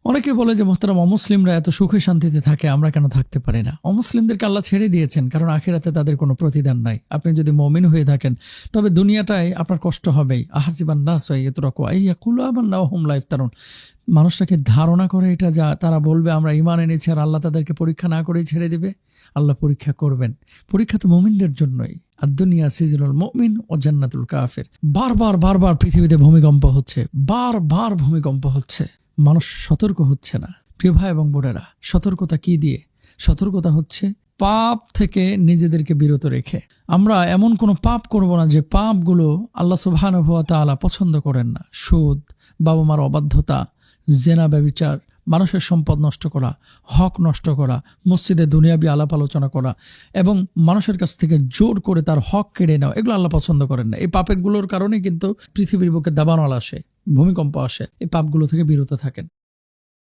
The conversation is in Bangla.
অনেকে বলে যে মোহতারাম অমুসলিমরা এত সুখে শান্তিতে থাকে, আমরা কেন থাকতে পারি না? অমুসলিমদেরকে আল্লাহ ছেড়ে দিয়েছেন, কারণ আখিরাতে তাদের কোনো প্রতিদান নাই। আপনি যদি মুমিন হয়ে থাকেন তবে দুনিয়াটায় আপনার কষ্ট হবেই। আহাসিবান নাস ইয়াতরাকু আইয়াকুলু আমান্না ওয়া হুম লা ইফতারুন। মানুষটাকে ধারণা করে এটা যা তারা বলবে আমরা ঈমান এনেছি আর আল্লাহ তাদেরকে পরীক্ষা না করেই ছেড়ে দিবে। আল্লাহ পরীক্ষা করবেন। পরীক্ষা তো মুমিনদের জন্যই। আদ-দুনিয়া সিজনুল মুমিন ও জান্নাতুল কাফির। বারবার পৃথিবীতে ভূমিকম্প হচ্ছে, বারবার ভূমিকম্প হচ্ছে। মানুষ সতর্ক হচ্ছে না। প্রিয় ভাই এবং বোনেরা, সতর্কতা কি দিয়ে? সতর্কতা হচ্ছে পাপ থেকে নিজেদেরকে বিরত রেখে। আমরা এমন কোনো পাপ করব না যে পাপগুলো আল্লাহ সুবহানাহু ওয়া তাআলা পছন্দ করেন না। সুদ, বাবা মার অবাধ্যতা, জেনা, ব্যভিচার, মানুষের সম্পদ নষ্ট করা, হক নষ্ট করা, মসজিদে দুনিয়াবি আলাপ আলোচনা করা এবং মানুষের কাছ থেকে জোর করে তার হক কেড়ে নেওয়া, এগুলো আল্লাহ পছন্দ করেন না। এই পাপের গুলোর কারণে কিন্তু পৃথিবীর বুকে দাবানল আসে, ভূমিকম্প আসে। এই পাপগুলো থেকে বিরত থাকেন।